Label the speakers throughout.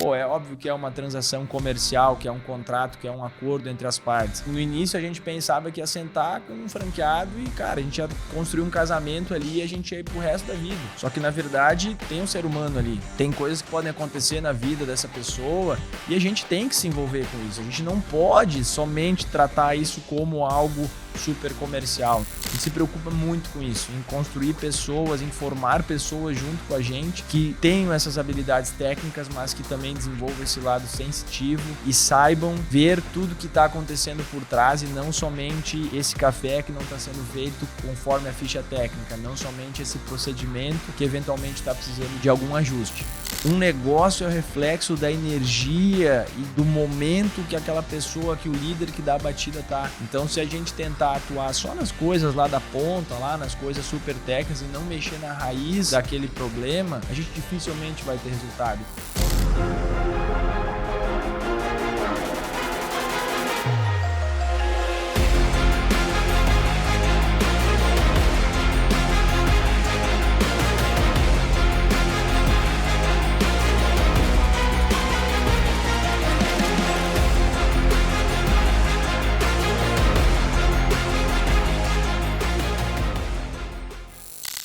Speaker 1: Pô, é óbvio que é uma transação comercial, que é um contrato, que é um acordo entre as partes. No início a gente pensava que ia sentar com um franqueado e, cara, a gente ia construir um casamento ali e a gente ia ir pro resto da vida. Só que, na verdade, tem um ser humano ali. Tem coisas que podem acontecer na vida dessa pessoa e a gente tem que se envolver com isso. A gente não pode somente tratar isso como algo super comercial. A gente se preocupa muito com isso, em construir pessoas, em formar pessoas junto com a gente que tenham essas habilidades técnicas, mas que também desenvolvam esse lado sensitivo e saibam ver tudo que está acontecendo por trás e não somente esse café que não está sendo feito conforme a ficha técnica, não somente esse procedimento que eventualmente está precisando de algum ajuste. Um negócio é o reflexo da energia e do momento que aquela pessoa, que o líder que dá a batida tá. Então, se a gente tentar atuar só nas coisas lá da ponta, lá nas coisas super técnicas e não mexer na raiz daquele problema, a gente dificilmente vai ter resultado.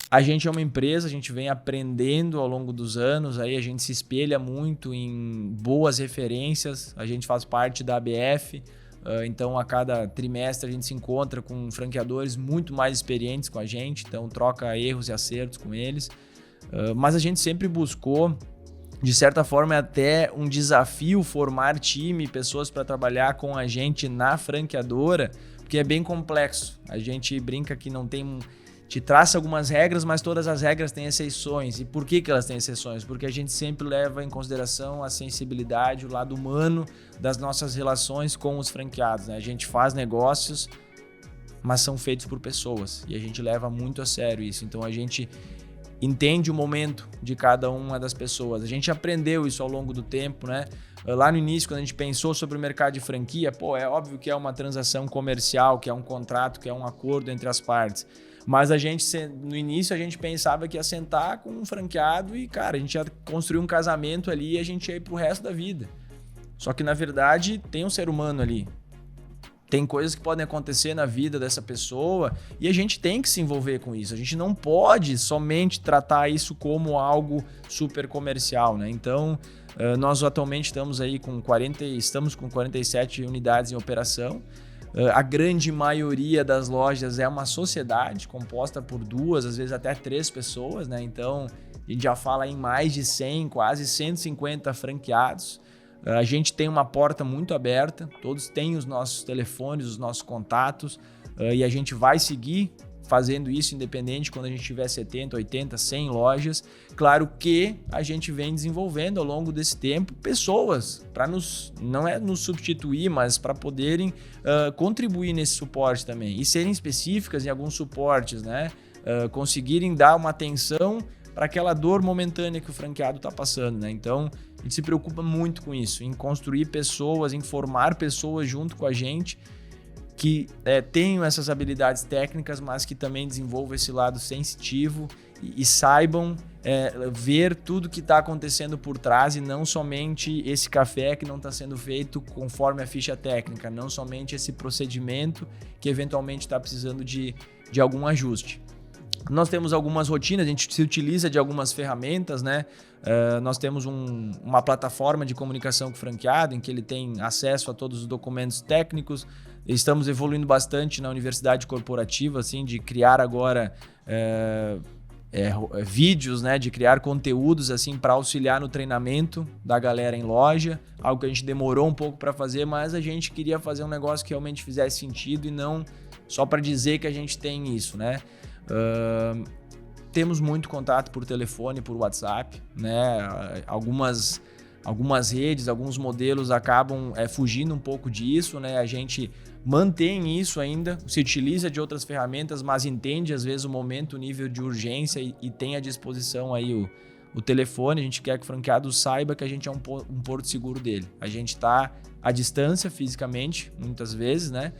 Speaker 1: A gente é uma empresa, a gente vem aprendendo ao longo dos anos, aí a gente se espelha muito em boas referências, a gente faz parte da ABF, então a cada trimestre a gente se encontra com franqueadores muito mais experientes com a gente, então troca erros e acertos com eles, mas a gente sempre buscou, de certa forma é até um desafio formar time, pessoas para trabalhar com a gente na franqueadora, porque é bem complexo, a gente brinca que não tem... Te traça algumas regras, mas todas as regras têm exceções. E por que elas têm exceções? Porque a gente sempre leva em consideração a sensibilidade, o lado humano das nossas relações com os franqueados, né? A gente faz negócios, mas são feitos por pessoas. E a gente leva muito a sério isso. Então a gente entende o momento de cada uma das pessoas. A gente aprendeu isso ao longo do tempo, né? Lá no início, quando a gente pensou sobre o mercado de franquia, é óbvio que é uma transação comercial, que é um contrato, que é um acordo entre as partes. Mas no início a gente pensava que ia sentar com um franqueado e, cara, a gente ia construir um casamento ali e a gente ia ir pro resto da vida. Só que, na verdade, tem um ser humano ali. Tem coisas que podem acontecer na vida dessa pessoa e a gente tem que se envolver com isso. A gente não pode somente tratar isso como algo super comercial, né? Então, nós atualmente estamos com 47 unidades em operação. A grande maioria das lojas é uma sociedade composta por 2, às vezes até 3 pessoas, né? Então, a gente já fala em mais de 100, quase 150 franqueados. A gente tem uma porta muito aberta, todos têm os nossos telefones, os nossos contatos, e a gente vai seguir fazendo isso independente quando a gente tiver 70, 80, 100 lojas. Claro que a gente vem desenvolvendo ao longo desse tempo pessoas para não é nos substituir, mas para poderem contribuir nesse suporte também e serem específicas em alguns suportes, né? Conseguirem dar uma atenção para aquela dor momentânea que o franqueado está passando, né? Então, a gente se preocupa muito com isso, em construir pessoas, em formar pessoas junto com a gente que tenham essas habilidades técnicas, mas que também desenvolvam esse lado sensitivo e saibam ver tudo que está acontecendo por trás e não somente esse café que não está sendo feito conforme a ficha técnica, não somente esse procedimento que eventualmente está precisando de algum ajuste. Nós temos algumas rotinas, a gente se utiliza de algumas ferramentas, né? Nós temos uma plataforma de comunicação com o franqueado, em que ele tem acesso a todos os documentos técnicos. Estamos evoluindo bastante na universidade corporativa, assim, de criar agora vídeos, né? De criar conteúdos assim, para auxiliar no treinamento da galera em loja. Algo que a gente demorou um pouco para fazer, mas a gente queria fazer um negócio que realmente fizesse sentido e não só para dizer que a gente tem isso, né? Temos muito contato por telefone, por WhatsApp, né? Algumas redes, alguns modelos acabam fugindo um pouco disso, né? A gente mantém isso ainda, se utiliza de outras ferramentas, mas entende às vezes o momento, o nível de urgência e tem à disposição aí o telefone. A gente quer que o franqueado saiba que a gente é um porto seguro dele. A gente está à distância fisicamente, muitas vezes, né?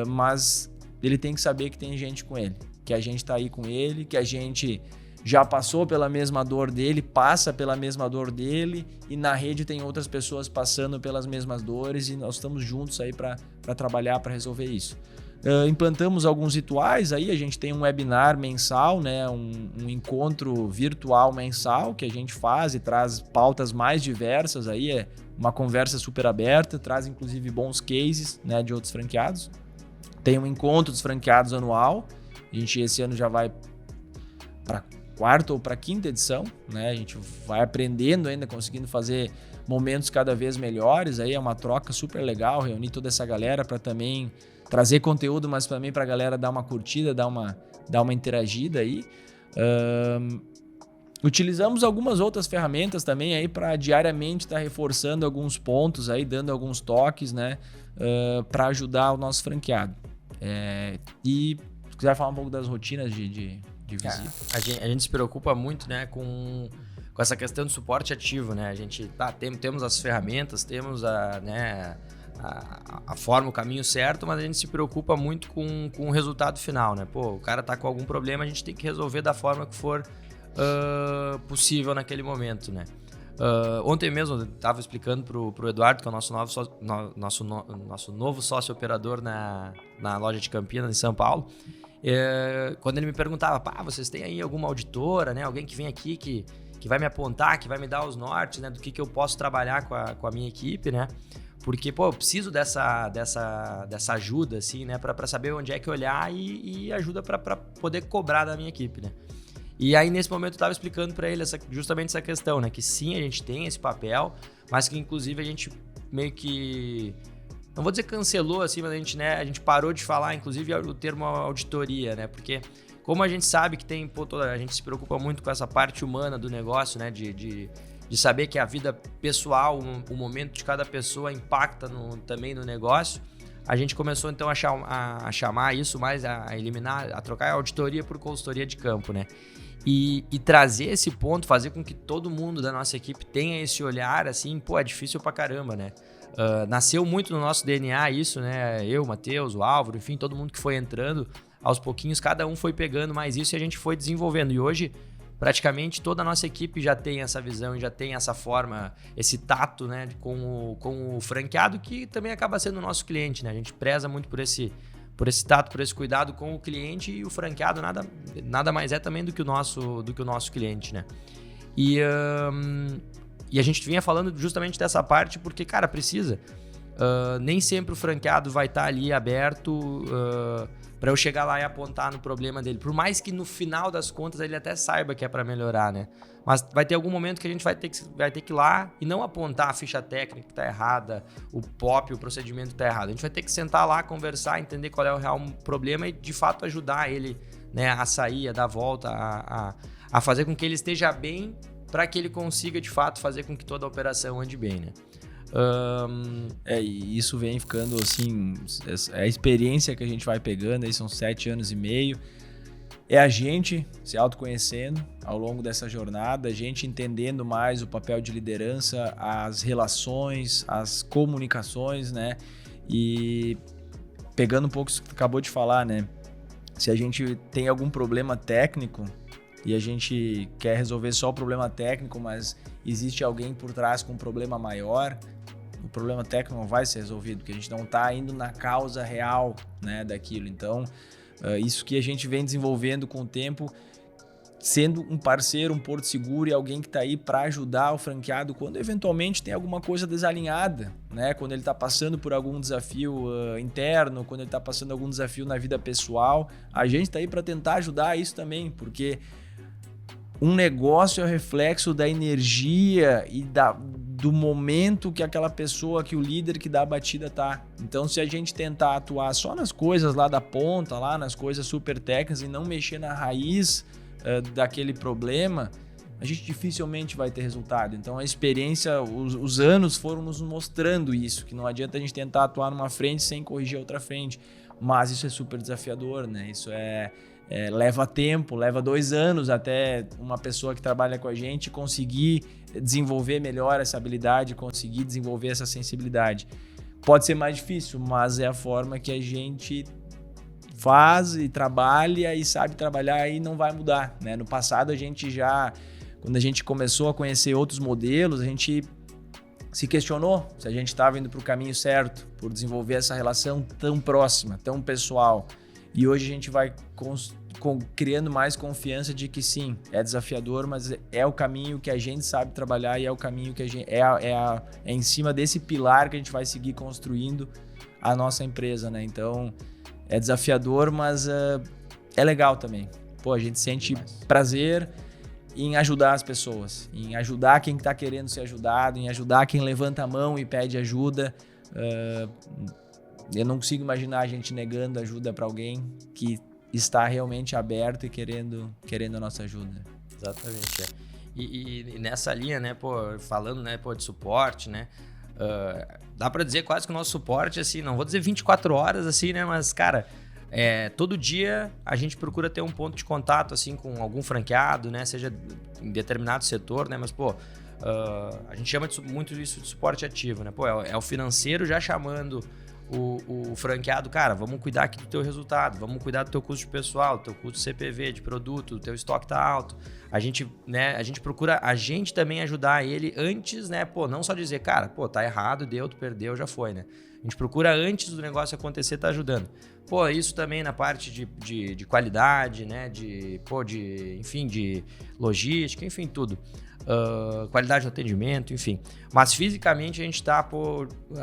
Speaker 1: Mas ele tem que saber que tem gente com ele, que a gente está aí com ele, que a gente já passou pela mesma dor dele, passa pela mesma dor dele, e na rede tem outras pessoas passando pelas mesmas dores, e nós estamos juntos aí para trabalhar, para resolver isso. Implantamos alguns rituais aí, a gente tem um webinar mensal, né, um encontro virtual mensal que a gente faz e traz pautas mais diversas aí, é uma conversa super aberta, traz inclusive bons cases, né, de outros franqueados. Tem um encontro dos franqueados anual, a gente esse ano já vai para quarta ou para quinta edição, né, a gente vai aprendendo ainda, conseguindo fazer momentos cada vez melhores, aí é uma troca super legal, reunir toda essa galera para também trazer conteúdo, mas também para a galera dar uma curtida, dar uma interagida aí. Utilizamos algumas outras ferramentas também aí para diariamente estar reforçando alguns pontos aí, dando alguns toques, né, para ajudar o nosso franqueado. E se quiser falar um pouco das rotinas de visita.
Speaker 2: A gente se preocupa muito, né, com essa questão do suporte ativo, né? A gente temos as ferramentas, temos a forma, o caminho certo, mas a gente se preocupa muito com o resultado final, né? Pô, o cara tá com algum problema, a gente tem que resolver da forma que for possível naquele momento, né? Ontem mesmo eu estava explicando pro Eduardo, que é o nosso novo sócio operador na loja de Campinas, em São Paulo, quando ele me perguntava, vocês têm aí alguma auditora, né? Alguém que vem aqui que vai me apontar, que vai me dar os nortes, né? Do que eu posso trabalhar com a minha equipe, né? Porque, eu preciso dessa ajuda, assim, né? Pra saber onde é que olhar e ajuda pra poder cobrar da minha equipe, né? E aí, nesse momento, eu tava explicando pra ele justamente essa questão, né? Que sim, a gente tem esse papel, mas que, inclusive, a gente meio que... Não vou dizer cancelou, assim, mas a gente parou de falar, inclusive, o termo auditoria, né? Porque, como a gente sabe que tem... a gente se preocupa muito com essa parte humana do negócio, né? De saber que a vida pessoal, o momento de cada pessoa impacta também no negócio, a gente começou então a chamar isso mais, a eliminar, a trocar a auditoria por consultoria de campo, né? E trazer esse ponto, fazer com que todo mundo da nossa equipe tenha esse olhar, assim, é difícil pra caramba, né? Nasceu muito no nosso DNA isso, né? Eu, o Matheus, o Álvaro, enfim, todo mundo que foi entrando, aos pouquinhos, cada um foi pegando mais isso e a gente foi desenvolvendo. E hoje, praticamente toda a nossa equipe já tem essa visão, já tem essa forma, esse tato, né, com o franqueado, que também acaba sendo o nosso cliente, né? A gente preza muito por esse tato, por esse cuidado com o cliente, e o franqueado nada mais é também do que o nosso cliente, né? E a gente vinha falando justamente dessa parte porque, cara, precisa. Nem sempre o franqueado vai estar ali aberto para eu chegar lá e apontar no problema dele. Por mais que no final das contas ele até saiba que é para melhorar, né? Mas vai ter algum momento que a gente vai ter que ir lá e não apontar a ficha técnica que está errada, o procedimento que está errado. A gente vai ter que sentar lá, conversar, entender qual é o real problema e de fato ajudar ele, né, a sair, a dar a volta, a fazer com que ele esteja bem, para que ele consiga de fato fazer com que toda a operação ande bem, né?
Speaker 1: E isso vem ficando assim, a experiência que a gente vai pegando, aí são 7 anos e meio, é a gente se autoconhecendo ao longo dessa jornada, a gente entendendo mais o papel de liderança, as relações, as comunicações, né? E pegando um pouco isso que tu acabou de falar, né? Se a gente tem algum problema técnico e a gente quer resolver só o problema técnico, mas existe alguém por trás com um problema maior, o problema técnico não vai ser resolvido, porque a gente não está indo na causa real, né, daquilo. Então, isso que a gente vem desenvolvendo com o tempo, sendo um parceiro, um porto seguro e alguém que está aí para ajudar o franqueado quando eventualmente tem alguma coisa desalinhada, né? Quando ele está passando por algum desafio interno, quando ele está passando algum desafio na vida pessoal, a gente está aí para tentar ajudar isso também, porque um negócio é o reflexo da energia e do momento que aquela pessoa, que o líder que dá a batida tá. Então, se a gente tentar atuar só nas coisas lá da ponta, lá nas coisas super técnicas e não mexer na raiz daquele problema, a gente dificilmente vai ter resultado. Então, a experiência, os anos foram nos mostrando isso, que não adianta a gente tentar atuar numa frente sem corrigir a outra frente. Mas isso é super desafiador, né? Isso leva tempo, leva 2 anos até uma pessoa que trabalha com a gente conseguir desenvolver melhor essa habilidade, conseguir desenvolver essa sensibilidade. Pode ser mais difícil, mas é a forma que a gente faz e trabalha e sabe trabalhar e não vai mudar, né? No passado quando a gente começou a conhecer outros modelos, a gente se questionou se a gente estava indo para o caminho certo, por desenvolver essa relação tão próxima, tão pessoal. E hoje a gente vai criando mais confiança de que sim, é desafiador, mas é o caminho que a gente sabe trabalhar e é o caminho que a gente é em cima desse pilar que a gente vai seguir construindo a nossa empresa, né? Então é desafiador, mas é legal também. Pô, a gente sente prazer em ajudar as pessoas, em ajudar quem está querendo ser ajudado, em ajudar quem levanta a mão e pede ajuda. Eu não consigo imaginar a gente negando ajuda para alguém que está realmente aberto e querendo a nossa ajuda.
Speaker 2: Exatamente. E nessa linha, né, pô, falando, né, pô, de suporte, né, dá para dizer quase que o nosso suporte, assim, não vou dizer 24 horas, assim, né, mas, cara, todo dia a gente procura ter um ponto de contato, assim, com algum franqueado, né, seja em determinado setor, né, mas, pô, a gente chama muito isso de suporte ativo, né, pô, é o financeiro já chamando o franqueado, cara, vamos cuidar aqui do teu resultado, vamos cuidar do teu custo de pessoal, do teu custo de CPV, de produto, do teu estoque tá alto. A gente procura também ajudar ele antes, né, pô, não só dizer, cara, pô, tá errado, tu perdeu, já foi, né. A gente procura antes do negócio acontecer, tá ajudando. Pô, isso também na parte de qualidade, né, enfim, de logística, enfim, tudo. Qualidade do atendimento, enfim. Mas fisicamente a gente tá,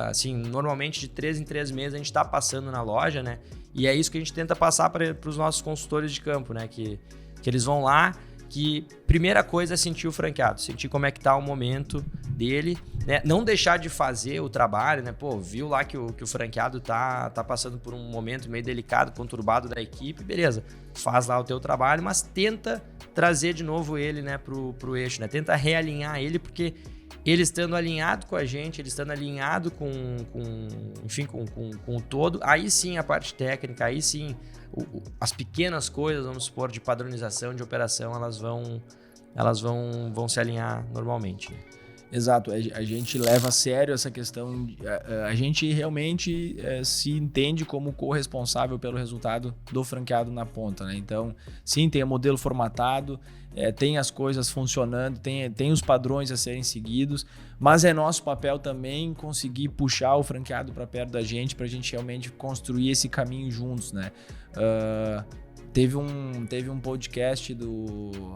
Speaker 2: assim, normalmente de 3 em 3 meses a gente tá passando na loja, né? E é isso que a gente tenta passar para os nossos consultores de campo, né? Que eles vão lá, que primeira coisa é sentir o franqueado, sentir como é que tá o momento dele, né? Não deixar de fazer o trabalho, né? Pô, viu lá que o franqueado tá passando por um momento meio delicado, conturbado da equipe, beleza, faz lá o teu trabalho, mas tenta trazer de novo ele, né, pro eixo, né? Tenta realinhar ele, porque ele estando alinhado com a gente, ele estando alinhado com o todo, aí sim a parte técnica, aí sim as pequenas coisas, vamos supor, de padronização, de operação, elas vão se alinhar normalmente.
Speaker 1: Exato, a gente leva a sério essa questão, a gente realmente se entende como corresponsável pelo resultado do franqueado na ponta, né? Então, sim, tem o modelo formatado, tem as coisas funcionando, tem os padrões a serem seguidos, mas é nosso papel também conseguir puxar o franqueado para perto da gente, para a gente realmente construir esse caminho juntos, né? Teve um podcast do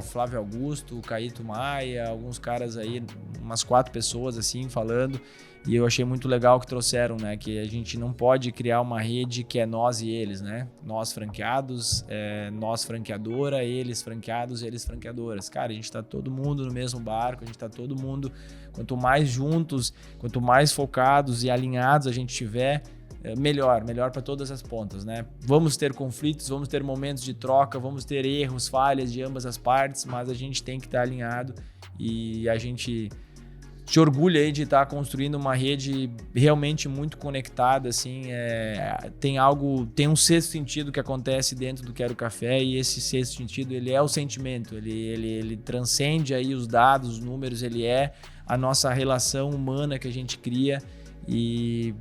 Speaker 1: Flávio Augusto, Caíto Maia, alguns caras aí, umas 4 pessoas assim falando, e eu achei muito legal que trouxeram, né, que a gente não pode criar uma rede que é nós e eles, né, nós franqueados, nós franqueadora, eles franqueados, eles franqueadoras. Cara, a gente tá todo mundo no mesmo barco, a gente tá todo mundo, quanto mais juntos, quanto mais focados e alinhados a gente tiver, melhor para todas as pontas, né? Vamos ter conflitos, vamos ter momentos de troca, vamos ter erros, falhas de ambas as partes, mas a gente tem que estar alinhado e a gente se orgulha aí de estar construindo uma rede realmente muito conectada, assim, tem um sexto sentido que acontece dentro do Quero Café, e esse sexto sentido, ele é o sentimento, ele transcende aí os dados, os números, ele é a nossa relação humana que a gente cria e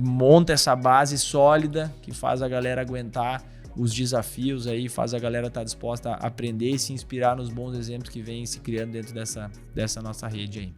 Speaker 1: monta essa base sólida que faz a galera aguentar os desafios aí, faz a galera estar disposta a aprender e se inspirar nos bons exemplos que vêm se criando dentro dessa nossa rede aí.